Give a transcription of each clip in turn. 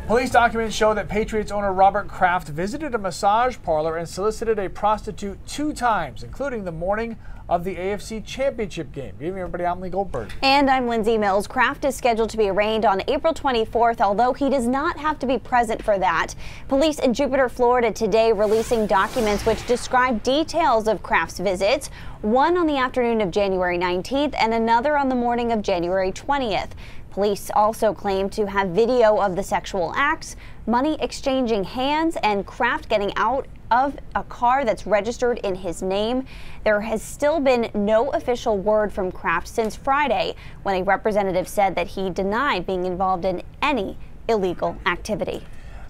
Police documents show that Patriots owner Robert Kraft visited a massage parlor and solicited a prostitute 2 times, including the morning of the AFC Championship game. Good evening, everybody. I'm Lee Goldberg. And I'm Lindsay Mills. Kraft is scheduled to be arraigned on April 24th, although he does not have to be present for that. Police in Jupiter, Florida today releasing documents which describe details of Kraft's visits, one on the afternoon of January 19th and another on the morning of January 20th. Police also claim to have video of the sexual acts, money exchanging hands, and Kraft getting out of a car that's registered in his name. There has still been no official word from Kraft since Friday, when a representative said that he denied being involved in any illegal activity.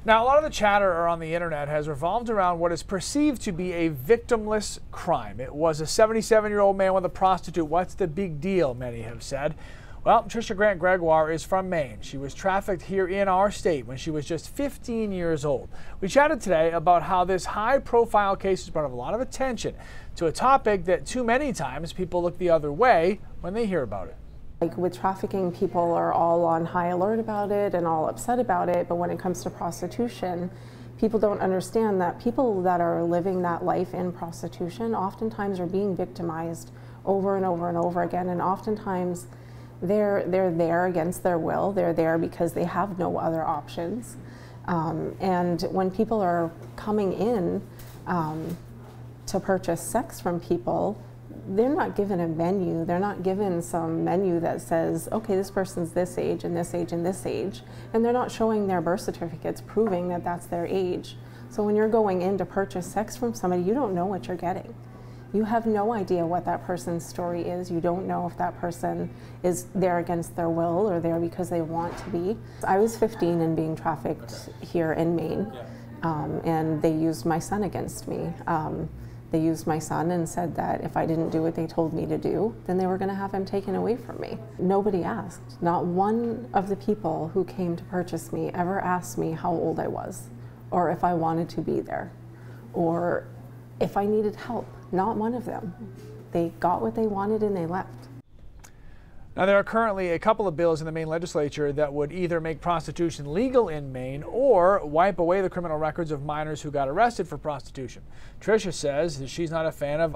Now, a lot of the chatter on the internet has revolved around what is perceived to be a victimless crime. It was a 77-year-old man with a prostitute. What's the big deal, many have said. Well, Trisha Grant Gregoire is from Maine. She was trafficked here in our state when she was just 15 years old. We chatted today about how this high-profile case has brought a lot of attention to a topic that too many times people look the other way when they hear about it. Like with trafficking, people are all on high alert about it and all upset about it, but when it comes to prostitution, people don't understand that people that are living that life in prostitution oftentimes are being victimized over and over and over again, and oftentimes they're there against their will. They're there because they have no other options. And when people are coming in to purchase sex from people, they're not given a menu. They're not given some menu that says, okay, this person's this age and this age and this age. And they're not showing their birth certificates proving that that's their age. So when you're going in to purchase sex from somebody, you don't know what you're getting. You have no idea what that person's story is. You don't know if that person is there against their will or there because they want to be. I was 15 and being trafficked here in Maine, and they used my son against me. They used my son and said that if I didn't do what they told me to do, then they were going to have him taken away from me. Nobody asked. Not one of the people who came to purchase me ever asked me how old I was, or if I wanted to be there, or if I needed help. Not one of them. They got what they wanted and they left. Now, there are currently a couple of bills in the Maine legislature that would either make prostitution legal in Maine or wipe away the criminal records of minors who got arrested for prostitution. Tricia says that she's not a fan of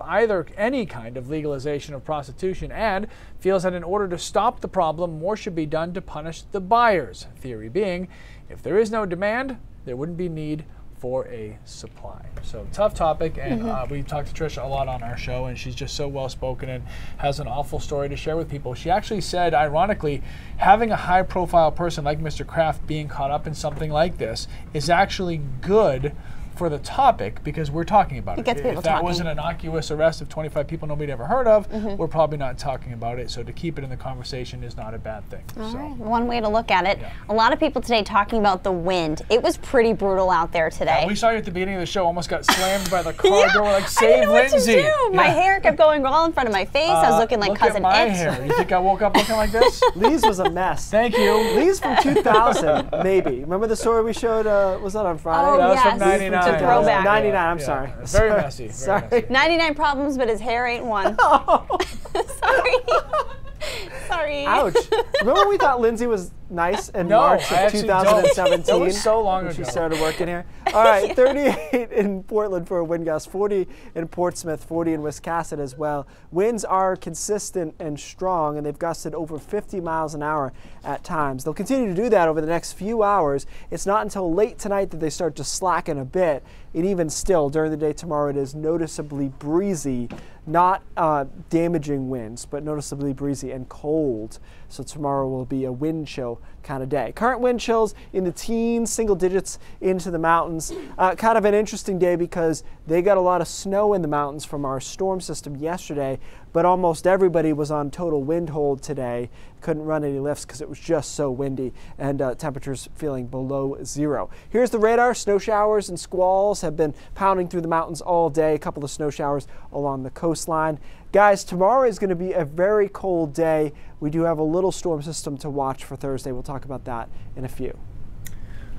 any kind of legalization of prostitution and feels that in order to stop the problem, more should be done to punish the buyers. Theory being, if there is no demand, there wouldn't be need for a supply. So tough topic, and we talked to Trisha a lot on our show, and she's just so well spoken and has an awful story to share with people. She actually said, ironically, having a high profile person like Mr. Kraft being caught up in something like this is actually good for the topic because we're talking about it. If that was an innocuous arrest of 25 people nobody ever heard of, we're probably not talking about it. So to keep it in the conversation is not a bad thing. All right. One way to look at it. Yeah. A lot of people today talking about the wind. It was pretty brutal out there today. Yeah, we saw you at the beginning of the show, almost got slammed by the car door, like, save Lindsay. Yeah. My hair kept going all in front of my face. I was looking like Cousin It. Look at my hair. You think I woke up looking like this? Lee's was a mess. Thank you. Lee's from 2000, maybe. Remember the story we showed, was that on Friday? Oh, that was yes. from 99. It's a throwback. 99, I'm sorry. Very messy. Sorry. Messy. 99 problems, but his hair ain't one. Oh. Sorry. Sorry. Ouch. Remember when we thought Lindsay was nice in March of 2017? It was so long ago. She started working here. All right, 38 in Portland for a wind gust, 40 in Portsmouth, 40 in Wiscasset as well. Winds are consistent and strong, and they've gusted over 50 miles an hour at times. They'll continue to do that over the next few hours. It's not until late tonight that they start to slacken a bit. And even still, during the day tomorrow, it is noticeably breezy, not damaging winds, but noticeably breezy and cold. So tomorrow will be a wind chill kind of day. Current wind chills in the teens, single digits into the mountains. Kind of an interesting day because they got a lot of snow in the mountains from our storm system yesterday, but almost everybody was on total wind hold today. Couldn't run any lifts because it was just so windy, and temperatures feeling below zero. Here's the radar. Snow showers and squalls have been pounding through the mountains all day. A couple of snow showers along the coastline. Guys, tomorrow is going to be a very cold day. We do have a little storm system to watch for Thursday. We'll talk about that in a few.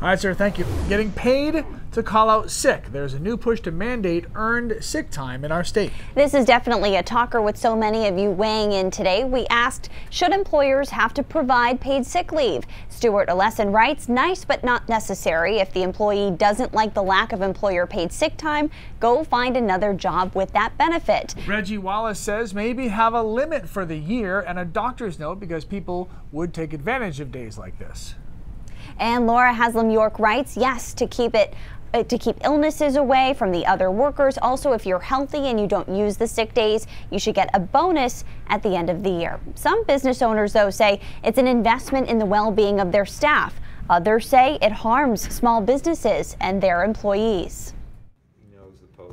All right, sir, thank you. Getting paid to call out sick. There's a new push to mandate earned sick time in our state. This is definitely a talker with so many of you weighing in today. We asked, should employers have to provide paid sick leave? Stuart Oleson writes, nice but not necessary. If the employee doesn't like the lack of employer paid sick time, go find another job with that benefit. Reggie Wallace says maybe have a limit for the year and a doctor's note because people would take advantage of days like this. And Laura Haslam York writes, yes, to keep illnesses away from the other workers. Also, if you're healthy and you don't use the sick days, you should get a bonus at the end of the year. Some business owners, though, say it's an investment in the well-being of their staff. Others say it harms small businesses and their employees.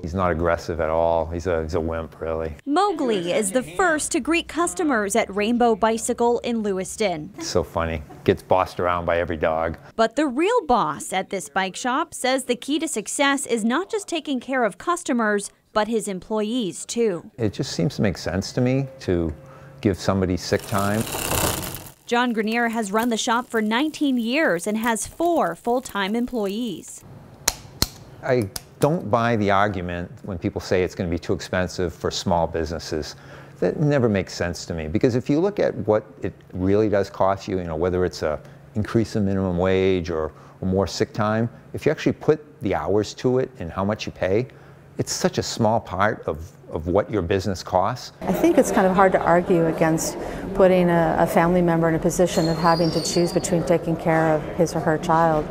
He's not aggressive at all. He's a wimp, really. Mowgli is the first to greet customers at Rainbow Bicycle in Lewiston. It's so funny. Gets bossed around by every dog. But the real boss at this bike shop says the key to success is not just taking care of customers, but his employees, too. It just seems to make sense to me to give somebody sick time. John Grenier has run the shop for 19 years and has 4 full-time employees. I don't buy the argument when people say it's going to be too expensive for small businesses. That never makes sense to me, because if you look at what it really does cost you, whether it's a increase in minimum wage or more sick time, if you actually put the hours to it and how much you pay, it's such a small part of what your business costs. I think it's kind of hard to argue against putting a family member in a position of having to choose between taking care of his or her child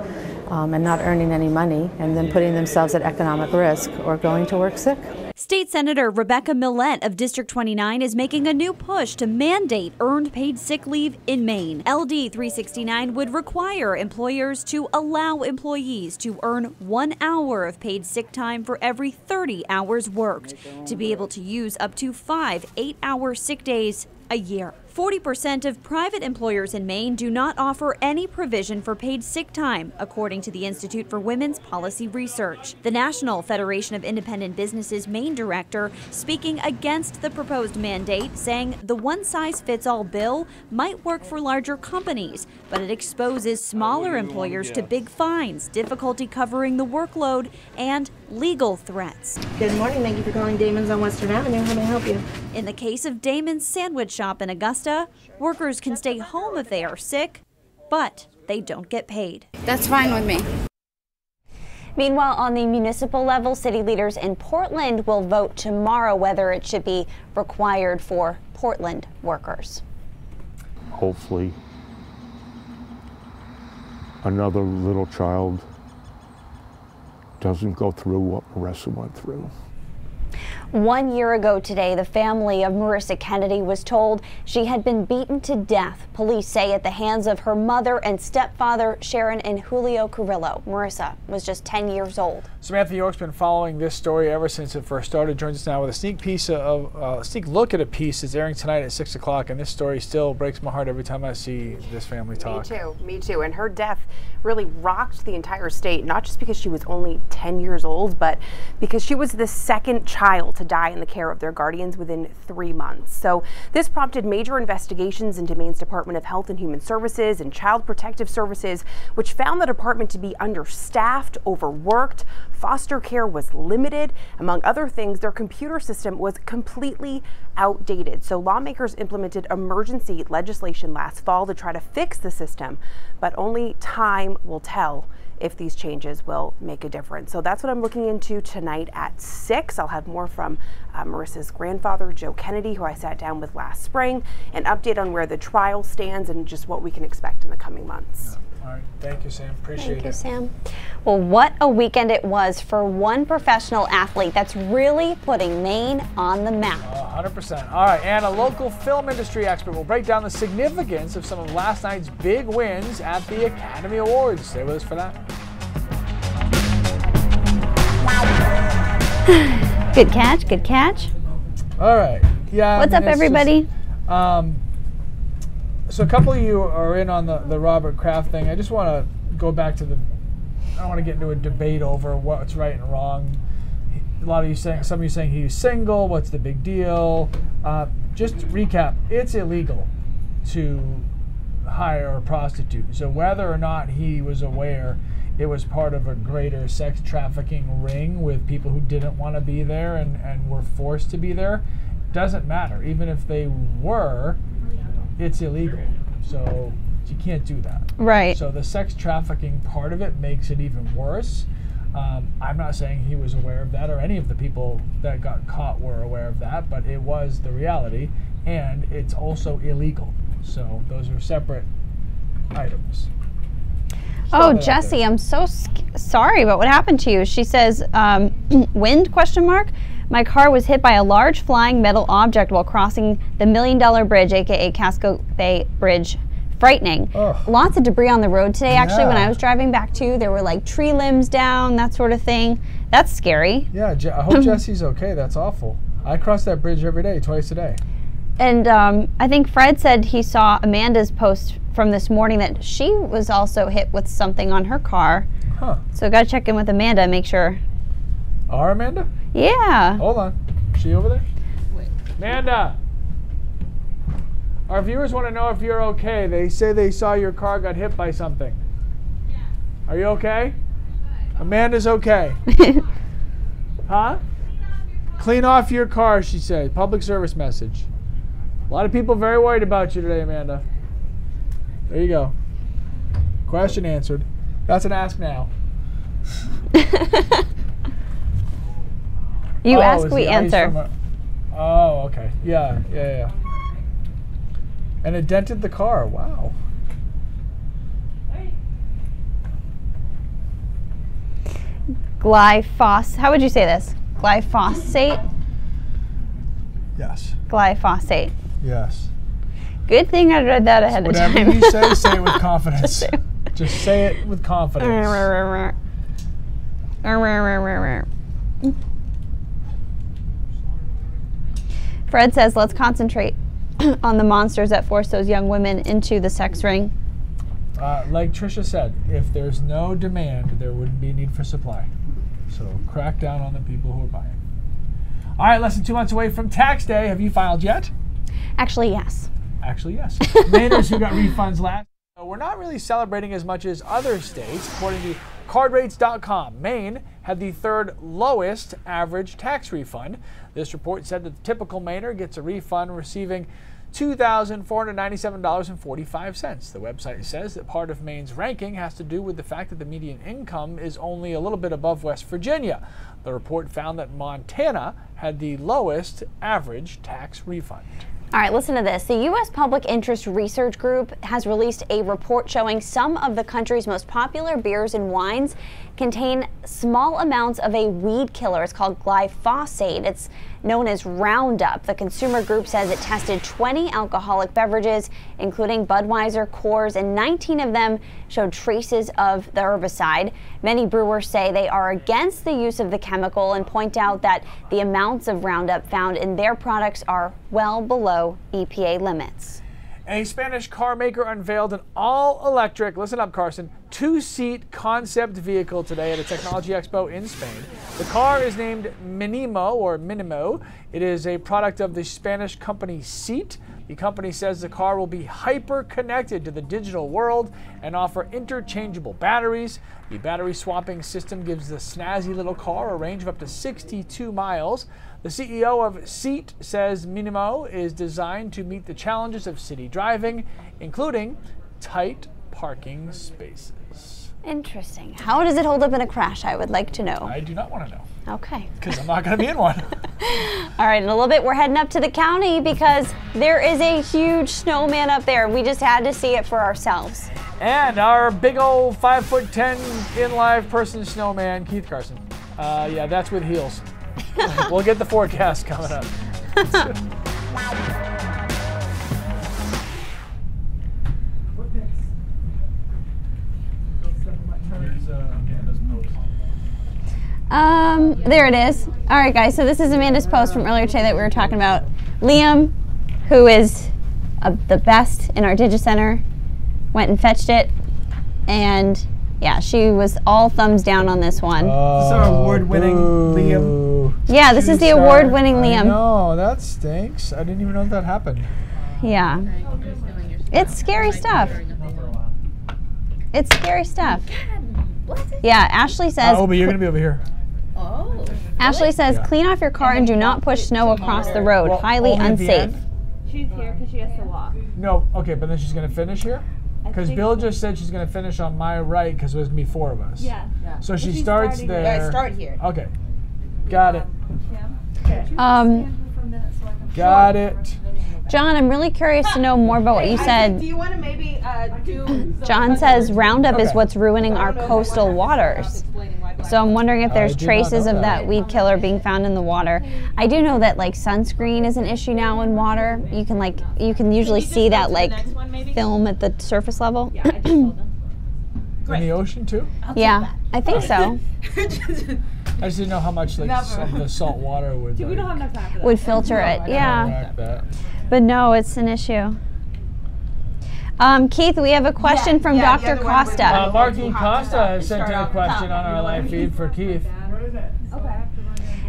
and not earning any money, and then putting themselves at economic risk or going to work sick. State Senator Rebecca Millett of District 29 is making a new push to mandate earned paid sick leave in Maine. LD 369 would require employers to allow employees to earn 1 hour of paid sick time for every 30 hours worked, to be able to use up to 5 8-hour sick days a year. 40% of private employers in Maine do not offer any provision for paid sick time, according to the Institute for Women's Policy Research. The National Federation of Independent Businesses Maine director speaking against the proposed mandate, saying the one-size-fits-all bill might work for larger companies, but it exposes smaller employers to big fines, difficulty covering the workload, and legal threats. Good morning. Thank you for calling Damon's on Western Avenue. How may I help you? In the case of Damon's Sandwich Shop in Augusta, workers can stay home if they are sick, but they don't get paid. That's fine with me. Meanwhile, on the municipal level, city leaders in Portland will vote tomorrow whether it should be required for Portland workers. Hopefully, another little child doesn't go through what Marissa went through. 1 year ago today, the family of Marissa Kennedy was told she had been beaten to death, police say, at the hands of her mother and stepfather, Sharon and Julio Carrillo. Marissa was just 10 years old. Samantha York's been following this story ever since it first started. Joins us now with a sneak look at a piece that's airing tonight at 6 o'clock, and this story still breaks my heart every time I see this family talk. Me too. And her death really rocked the entire state, not just because she was only 10 years old, but because she was the second child to die in the care of their guardians within 3 months. So this prompted major investigations into Maine's Department of Health and Human Services and Child Protective Services, which found the department to be understaffed, overworked, foster care was limited. Among other things, their computer system was completely outdated. So lawmakers implemented emergency legislation last fall to try to fix the system, but only time will tell if these changes will make a difference. So that's what I'm looking into tonight at 6. I'll have more from Marissa's grandfather, Joe Kennedy, who I sat down with last spring, an update on where the trial stands and just what we can expect in the coming months. All right, thank you, Sam. Appreciate it. Thank you, Sam. Well, what a weekend it was for one professional athlete that's really putting Maine on the map. 100%. All right, and a local film industry expert will break down the significance of some of last night's big wins at the Academy Awards. Stay with us for that. Good catch, good catch. All right. Yeah. What's up, everybody? So a couple of you are in on the Robert Kraft thing. I just want to go back to I don't want to get into a debate over what's right and wrong. A lot of you saying, some of you saying he's single, what's the big deal? Just to recap, it's illegal to hire a prostitute. So whether or not he was aware, it was part of a greater sex trafficking ring with people who didn't want to be there and were forced to be there. Doesn't matter. Even if they were, it's illegal. So you can't do that. Right. So the sex trafficking part of it makes it even worse. I'm not saying he was aware of that or any of the people that got caught were aware of that, but it was the reality, and it's also illegal. So those are separate items. Oh, Jesse, I'm so sorry about what happened to you. She says, wind, question mark? My car was hit by a large flying metal object while crossing the $1 Million Bridge, aka Casco Bay Bridge. Frightening. Ugh. Lots of debris on the road today. Actually, when I was driving back too, there were like tree limbs down, that sort of thing. That's scary. Yeah, I hope Jesse's okay. That's awful. I cross that bridge every day, twice a day. And I think Fred said he saw Amanda's post from this morning that she was also hit with something on her car. Huh. So got to check in with Amanda and make sure. Our Amanda? Yeah. Hold on. Is she over there? Wait. Amanda! Our viewers want to know if you're okay. They say they saw your car got hit by something. Yeah. Are you okay? Amanda's okay. Huh? Clean off your car, she said. Public service message. A lot of people very worried about you today, Amanda. There you go. Question answered. That's an ask now. You ask, we answer. Oh, okay. Yeah. And it dented the car. Wow. Glyphosate. How would you say this? Glyphosate? Yes. Glyphosate. Yes. Good thing I read that ahead of time. Whatever you say it with confidence. Just say it with confidence. Fred says, let's concentrate on the monsters that force those young women into the sex ring. Like Tricia said, if there's no demand, there wouldn't be a need for supply. So crack down on the people who are buying. All right, less than 2 months away from tax day. Have you filed yet? Actually, yes. Mainers who got refunds last year, we're not really celebrating as much as other states. According to cardrates.com, Maine had the third lowest average tax refund. This report said that the typical Mainer gets a refund receiving $2,497.45. The website says that part of Maine's ranking has to do with the fact that the median income is only a little bit above West Virginia. The report found that Montana had the lowest average tax refund. All right, listen to this. The U.S. Public Interest Research Group has released a report showing some of the country's most popular beers and wines contain small amounts of a weed killer. It's called glyphosate. It's known as Roundup. The consumer group says it tested 20 alcoholic beverages, including Budweiser, Coors, and 19 of them showed traces of the herbicide. Many brewers say they are against the use of the chemical and point out that the amounts of Roundup found in their products are well below EPA limits. A Spanish car maker unveiled an all-electric, listen up Carson, two-seat concept vehicle today at a technology expo in Spain. The car is named Minimo. It is a product of the Spanish company Seat. The company says the car will be hyper-connected to the digital world and offer interchangeable batteries. The battery swapping system gives the snazzy little car a range of up to 62 miles. The CEO of Seat says Minimo is designed to meet the challenges of city driving, including tight parking spaces. Interesting. How does it hold up in a crash? I would like to know. I do not want to know. Okay. Because I'm not going to be in one. All right, in a little bit, we're heading up to the county because there is a huge snowman up there. We just had to see it for ourselves. And our big old 5'10" in live person snowman, Keith Carson. Yeah, that's with heels. We'll get the forecast coming up. There it is. All right, guys, so this is Amanda's post from earlier today that we were talking about. Liam, who is the best in our Digicenter, went and fetched it, and yeah, she was all thumbs down on this one. This is our award-winning Liam. Yeah, this is the award-winning Liam. No, that stinks. I didn't even know that happened. Yeah. It's scary stuff. It's scary stuff. Yeah, Ashley says. Oh, but you're gonna be over here. Oh. Ashley says, clean off your car and do not push snow across the road. Well, Highly only at the unsafe. end? She's here because she has to walk. No, okay, but then she's gonna finish here? Because Bill just said she's gonna finish on my right because there's gonna be 4 of us. Yeah. So she starts there. Yeah, start here. Okay. Got it. Got it. John, I'm really curious to know more about what you said. Do you want to maybe do... John says Roundup is what's ruining our coastal waters. So I'm wondering if there's traces of that weed killer being found in the water. I do know that like sunscreen is an issue now in water. You can usually see that like film at the surface level. In the ocean too? Yeah, I think so. I just didn't know how much like the salt water would Would filter it, yeah. But no, it's an issue. Keith, we have a question from Dr. Costa. Marky Costa has sent in a question on our live feed for Keith.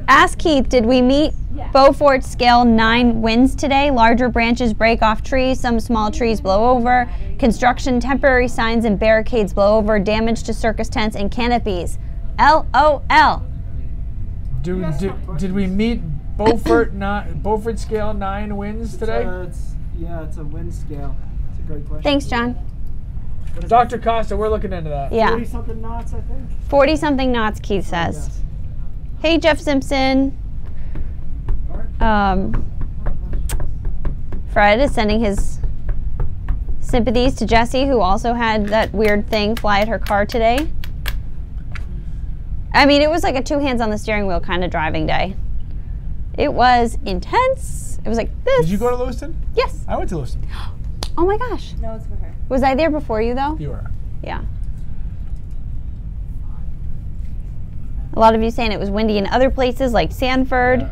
Ask Keith, did we meet Beaufort scale 9 winds today? Larger branches break off trees, some small trees blow over, construction temporary signs and barricades blow over, damage to circus tents and canopies. LOL. Did we meet Beaufort scale 9 winds today? It's a wind scale. It's a great question. Thanks, John. Dr. Costa, we're looking into that. Yeah. 40-something knots, I think. 40-something knots, Keith says. Yes. Hey, Jeff Simpson. Fred is sending his sympathies to Jessie, who also had that weird thing fly at her car today. I mean, it was like a 2 hands on the steering wheel kind of driving day. It was intense. It was like this. Did you go to Lewiston? Yes. I went to Lewiston. Oh my gosh. No, it's for her. Was I there before you though? You were. Yeah. A lot of you saying it was windy in other places like Sanford.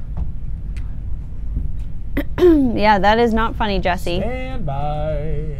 Yeah, that is not funny, Jesse. Stand by.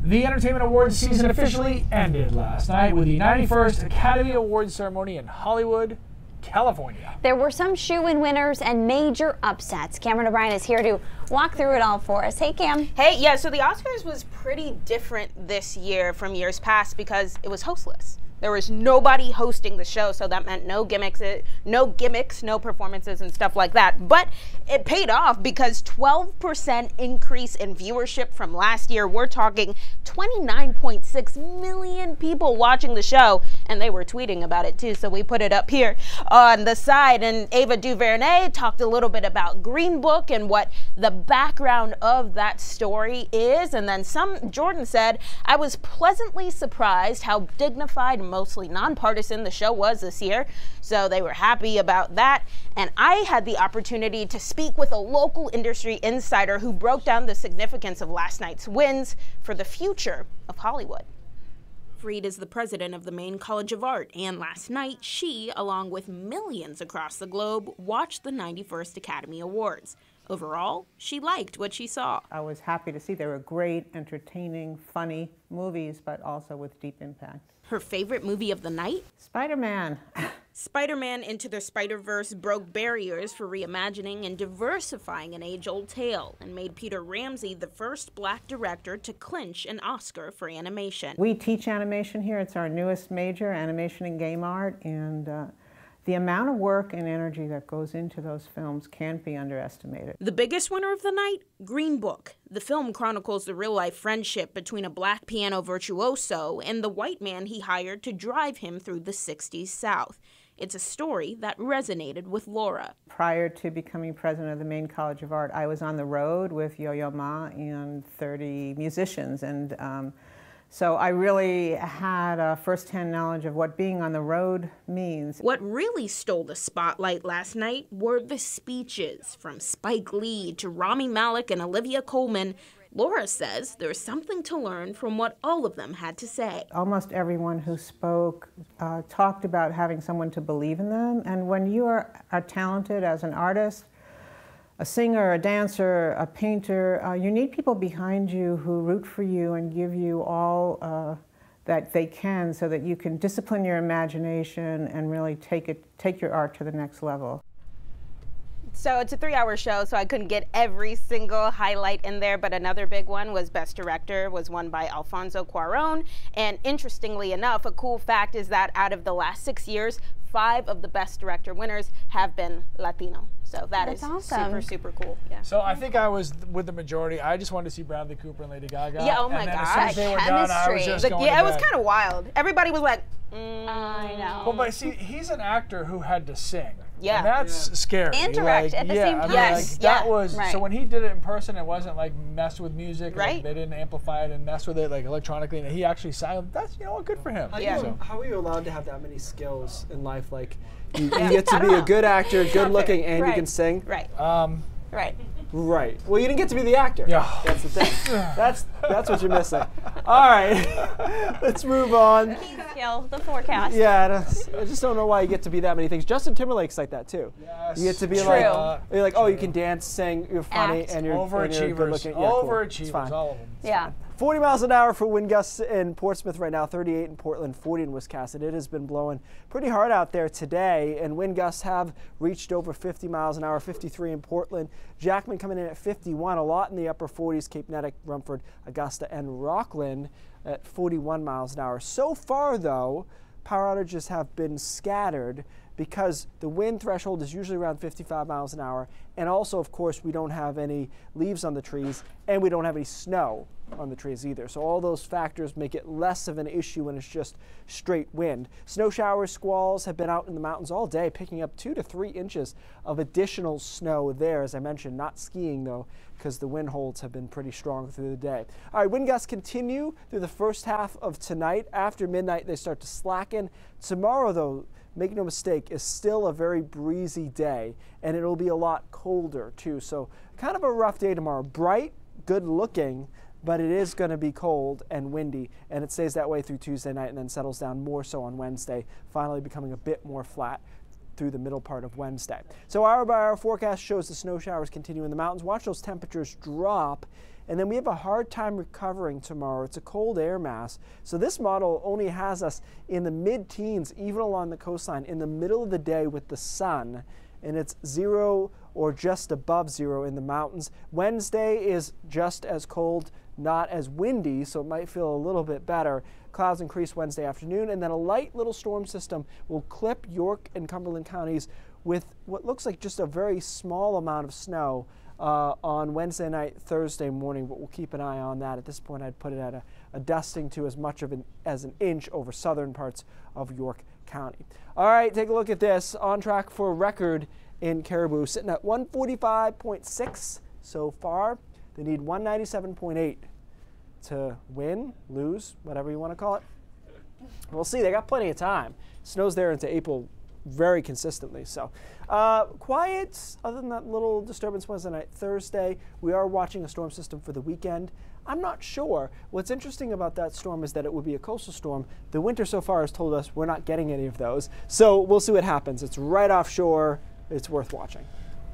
The Entertainment Awards season officially ended last night with the 91st Academy Awards ceremony in Hollywood, California. There were some shoe-in winners and major upsets. Cameron O'Brien is here to walk through it all for us. Hey, Cam. Hey, yeah, so the Oscars was pretty different this year from years past because it was hostless. There was nobody hosting the show, so that meant no gimmicks, no performances and stuff like that. But it paid off because 12% increase in viewership from last year. We're talking 29.6 million people watching the show, and they were tweeting about it too, so we put it up here on the side. And Ava DuVernay talked a little bit about Green Book and what the background of that story is. And then Jordan said, I was pleasantly surprised how dignified, mostly nonpartisan the show was this year, so they were happy about that. And I had the opportunity to speak with a local industry insider who broke down the significance of last night's wins for the future of Hollywood. Freed is the president of the Maine College of Art, and last night she, along with millions across the globe, watched the 91st Academy Awards. Overall, she liked what she saw. I was happy to see they were great, entertaining, funny movies, but also with deep impact. Her favorite movie of the night? Spider-Man. Spider-Man Into the Spider-Verse broke barriers for reimagining and diversifying an age-old tale and made Peter Ramsey the first Black director to clinch an Oscar for animation. We teach animation here. It's our newest major, animation and game art, and the amount of work and energy that goes into those films can't be underestimated. The biggest winner of the night? Green Book. The film chronicles the real-life friendship between a black piano virtuoso and the white man he hired to drive him through the 60s South. It's a story that resonated with Laura. Prior to becoming president of the Maine College of Art, I was on the road with Yo-Yo Ma and 30 musicians, and so I really had a first-hand knowledge of what being on the road means. What really stole the spotlight last night were the speeches from Spike Lee to Rami Malek and Olivia Colman. Laura says there's something to learn from what all of them had to say. Almost everyone who spoke talked about having someone to believe in them, and when you are talented as an artist, a singer, a dancer, a painter, you need people behind you who root for you and give you all that they can so that you can discipline your imagination and really take your art to the next level. So it's a 3-hour show, so I couldn't get every single highlight in there, but another big one was Best Director was won by Alfonso Cuarón. And interestingly enough, a cool fact is that out of the last 6 years, 5 of the Best Director winners have been Latino. So that's awesome. Super, super cool. Yeah. So I think I was with the majority. I just wanted to see Bradley Cooper and Lady Gaga. Yeah, oh my gosh. As soon as they were done, I was just going yeah, to it was kind of wild. Everybody was like, I know. Well, but see, he's an actor who had to sing. Yeah. And that's scary. And direct at the same time. Yes. That was, so when he did it in person, it wasn't like messed with music. Right. Like, they didn't amplify it and mess with it like electronically. And he actually sang. That's, you know what, good for him. How are you allowed to have that many skills in life? Like, you get to be a good actor, good looking, and you can sing? Right. Right. Right. Well, you didn't get to be the actor. Yeah. That's the thing. that's what you're missing. All right. Let's move on. The forecast. Yeah, I just don't know why you get to be that many things. Justin Timberlake's like that too. Yes. You get to be like, you're like, oh, you can dance, sing, you're funny, and you're good looking. Yeah, overachievers, cool. all of them. Yeah. 40 miles an hour for wind gusts in Portsmouth right now, 38 in Portland, 40 in Wiscasset. It has been blowing pretty hard out there today, and wind gusts have reached over 50 miles an hour, 53 in Portland. Jackman coming in at 51, a lot in the upper 40s, Cape Nettic, Rumford, Augusta, and Rockland at 41 miles an hour. So far, though, power outages have been scattered because the wind threshold is usually around 55 miles an hour, and also, of course, we don't have any leaves on the trees, and we don't have any snow on the trees either. So all those factors make it less of an issue when it's just straight wind. Snow showers, squalls have been out in the mountains all day, picking up 2 to 3 inches of additional snow there. As I mentioned, not skiing though, because the wind holds have been pretty strong through the day. All right, wind gusts continue through the first half of tonight. After midnight, they start to slacken. Tomorrow, though, make no mistake, is still a very breezy day, and it'll be a lot colder too. So kind of a rough day tomorrow. Bright, good looking, but it is going to be cold and windy, and it stays that way through Tuesday night and then settles down more so on Wednesday, finally becoming a bit more flat through the middle part of Wednesday. So hour-by-hour forecast shows the snow showers continue in the mountains. Watch those temperatures drop, and then we have a hard time recovering tomorrow. It's a cold air mass, so this model only has us in the mid-teens, even along the coastline, in the middle of the day with the sun, and it's 0 or just above 0 in the mountains. Wednesday is just as cold, not as windy, so it might feel a little bit better. Clouds increase Wednesday afternoon, and then a light little storm system will clip York and Cumberland counties with what looks like just a very small amount of snow on Wednesday night, Thursday morning, but we'll keep an eye on that. At this point, I'd put it at a dusting to as much of as an inch over southern parts of York County. All right, take a look at this. On track for a record in Caribou, sitting at 145.6 so far. They need 197.8 to win, lose, whatever you want to call it. We'll see. They got plenty of time. Snow's there into April very consistently. So quiet, other than that little disturbance Wednesday night, Thursday. We are watching a storm system for the weekend. I'm not sure. What's interesting about that storm is that it would be a coastal storm. The winter so far has told us we're not getting any of those. So we'll see what happens. It's right offshore. It's worth watching.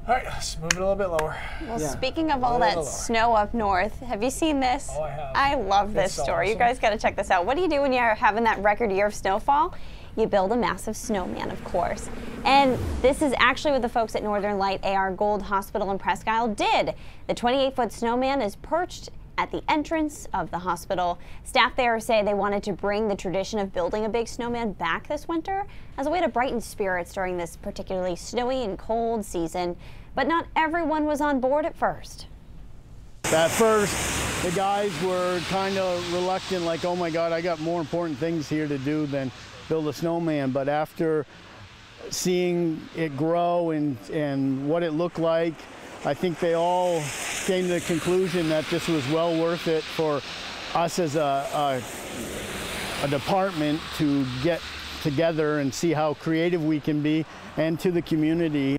All right, let's move it a little bit lower. Well, speaking of all that snow up north, have you seen this? Oh, I have. I love this story. You guys got to check this out. What do you do when you're having that record year of snowfall? You build a massive snowman, of course. And this is actually what the folks at Northern Light AR Gold Hospital in Presque Isle did. The 28-foot snowman is perched at the entrance of the hospital. Staff there say they wanted to bring the tradition of building a big snowman back this winter as a way to brighten spirits during this particularly snowy and cold season. But not everyone was on board at first. At first, the guys were kind of reluctant, like, oh my God, I got more important things here to do than build a snowman. But after seeing it grow and what it looked like, I think they all came to the conclusion that this was well worth it for us as a department to get together and see how creative we can be, and to the community.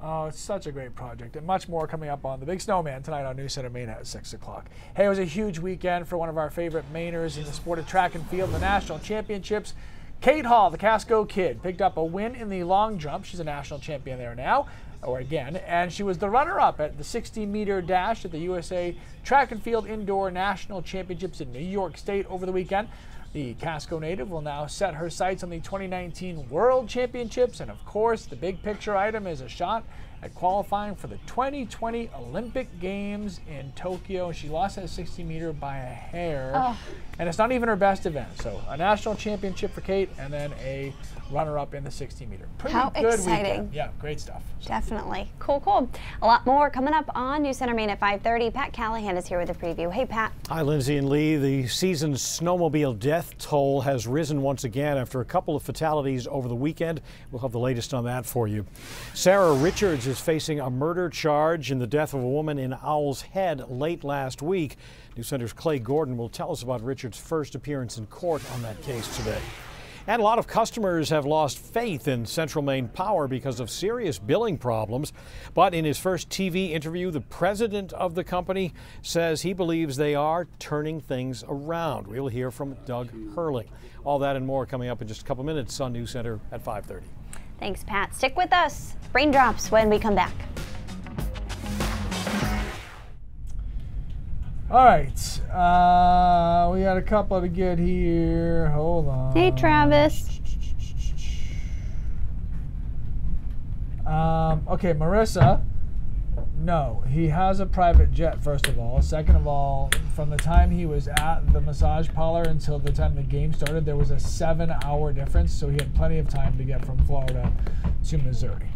Oh, it's such a great project, and much more coming up on The Big Snowman tonight on News Center Maine at 6 o'clock. Hey, it was a huge weekend for one of our favorite Mainers in the sport of track and field, the national championships. Kate Hall, the Casco kid, picked up a win in the long jump. She's a national champion there now, or again, and she was the runner-up at the 60-meter dash at the USA Track and Field Indoor National Championships in New York State over the weekend. The Casco native will now set her sights on the 2019 World Championships, and of course, the big picture item is a shot at qualifying for the 2020 Olympic Games in Tokyo. She lost that 60-meter by a hair, and it's not even her best event. So a national championship for Kate, and then a runner-up in the 60-meter. Pretty How good exciting. weekend. Yeah, great stuff. Definitely. Cool, cool. A lot more coming up on News Center Maine at 5:30. Pat Callahan is here with a preview. Hey, Pat. Hi, Lindsay and Lee. The season's snowmobile death toll has risen once again after a couple of fatalities over the weekend. We'll have the latest on that for you. Sarah Richards is facing a murder charge in the death of a woman in Owl's Head late last week. News Center's Clay Gordon will tell us about Richards' first appearance in court on that case today. And a lot of customers have lost faith in Central Maine Power because of serious billing problems. But in his first TV interview, the president of the company says he believes they are turning things around. We'll hear from Doug Hurling. All that and more coming up in just a couple minutes on News Center at 5:30. Thanks, Pat. Stick with us. Raindrops when we come back. All right, we got a couple to get here. Hold on. Hey, Travis. Okay, Marissa. No, he has a private jet, first of all. Second of all, from the time he was at the massage parlor until the time the game started, there was a 7-hour difference, so he had plenty of time to get from Florida to Missouri.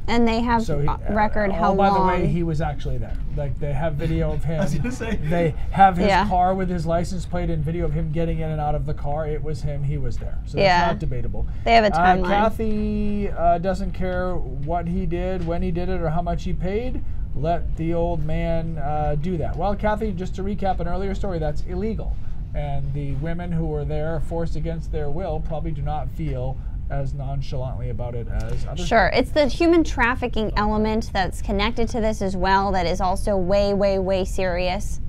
And they have record how long. By the way, he was actually there. Like, they have video of him. I was gonna say. They have his car with his license plate and video of him getting in and out of the car. It was him. He was there. So it's not debatable. They have a timeline. Kathy doesn't care what he did, when he did it, or how much he paid. Let the old man do that. Well, Kathy, just to recap an earlier story, that's illegal. And the women who were there forced against their will probably do not feel as nonchalantly about it as others. Sure, it's the human trafficking element that's connected to this as well that is also way, way, way serious.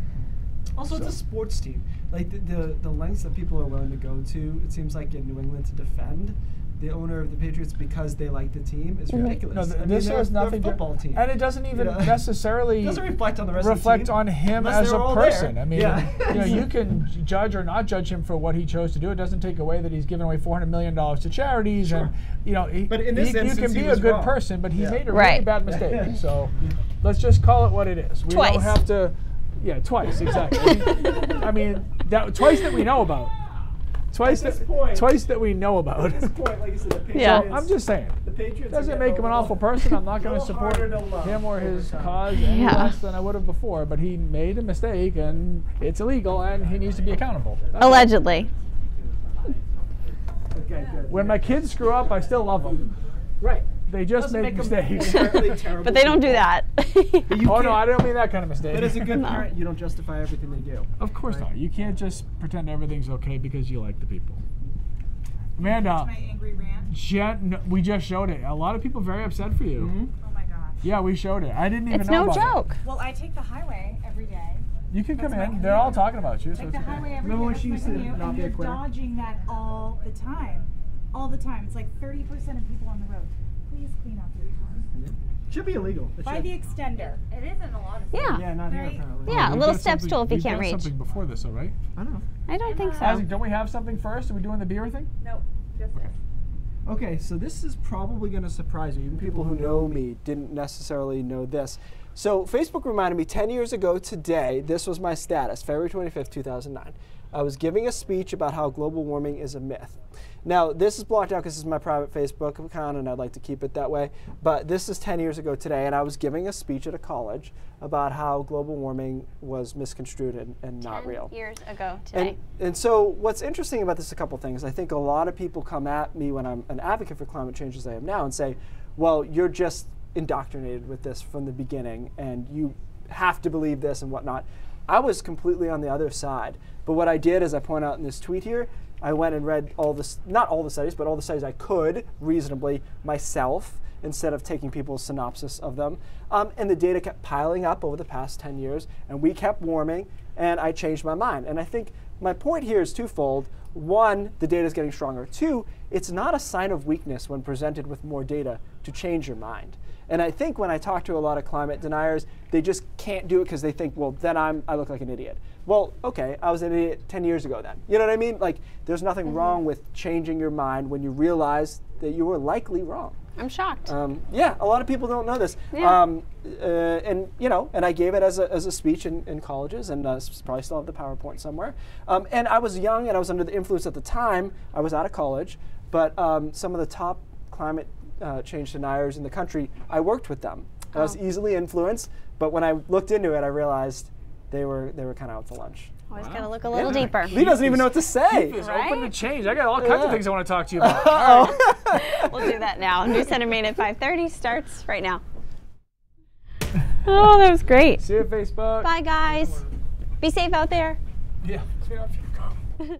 Also, it's a sports team. Like the lengths that people are willing to go to, it seems like in New England to defend the owner of the Patriots because they like the team is ridiculous. No, this has nothing to football team, and it doesn't even necessarily doesn't reflect on the rest of the team. On him Unless as a person. There. I mean, you can judge or not judge him for what he chose to do. It doesn't take away that he's given away $400 million to charities, and but in this instance, you can be a good person, but he made a right. really bad mistake. So let's just call it what it is. We don't have to. Yeah, twice exactly. I mean, twice that we know about. Twice that we know about. At this point, like you said, the Patriots, So I'm just saying. The Patriots doesn't make him an awful person. I'm not going to support him or his cause any less than I would have before. But he made a mistake, and it's illegal, and he needs to be accountable. Allegedly. Okay, good. When my kids screw up, I still love them. Right. They just make mistakes. But they don't do that. Oh no, I don't mean that kind of mistake. But as a good parent, you don't justify everything they do. Of course not. You can't just pretend everything's okay because you like the people. Amanda, my angry rant? We just showed it. A lot of people very upset for you. Mm-hmm. Oh my gosh. Yeah, we showed it. I didn't even it's know no about joke. it. Well, I take the highway every day. You can come in. They're all talking about you. Take the highway every day. Remember when she used to not be a quitter? You're dodging that all the time. All the time. It's like 30% of people on the road. Please clean up your car. Should be illegal. By the extender. It isn't a lot of Yeah. Yeah, not here apparently. Yeah, a little step stool if you can't reach. Something before this, though, right? I don't know. I don't think so. Isaac, don't we have something first? Are we doing the beer thing? No, just this. Okay, so this is probably going to surprise you. Even people who know me didn't necessarily know this. So Facebook reminded me 10 years ago today, this was my status, February 25th, 2009. I was giving a speech about how global warming is a myth. Now, this is blocked out because this is my private Facebook account, and I'd like to keep it that way. But this is 10 years ago today, and I was giving a speech at a college about how global warming was misconstrued and not real. 10 years ago today. And so what's interesting about this, a couple things. I think a lot of people come at me when I'm an advocate for climate change as I am now and say, well, you're just indoctrinated with this from the beginning, and you have to believe this and whatnot. I was completely on the other side. But what I did, as I point out in this tweet here, I went and read all this, not all the studies, but all the studies I could reasonably myself instead of taking people's synopsis of them. And the data kept piling up over the past 10 years, and we kept warming, and I changed my mind. And I think my point here is twofold. One, the data is getting stronger. Two, it's not a sign of weakness when presented with more data to change your mind. And I think when I talk to a lot of climate deniers, they just can't do it because they think, well, then I look like an idiot. Well, okay, I was an idiot 10 years ago then. You know what I mean? Like, there's nothing wrong with changing your mind when you realize that you were likely wrong. I'm shocked. Yeah, a lot of people don't know this. Yeah. And you know, and I gave it as a speech in colleges, and probably still have the PowerPoint somewhere. And I was young, and I was under the influence at the time. I was out of college, but some of the top climate change deniers in the country, I worked with them. I was easily influenced, but when I looked into it, I realized they were kind of out to lunch. Always got to look a little deeper. Lee doesn't even know what to say. Keith is open to change. I got all kinds of things I want to talk to you about. We'll do that now. News Center Maine at 5:30 starts right now. Oh, that was great. See you at Facebook. Bye, guys. Be safe out there. Yeah. See you after you come.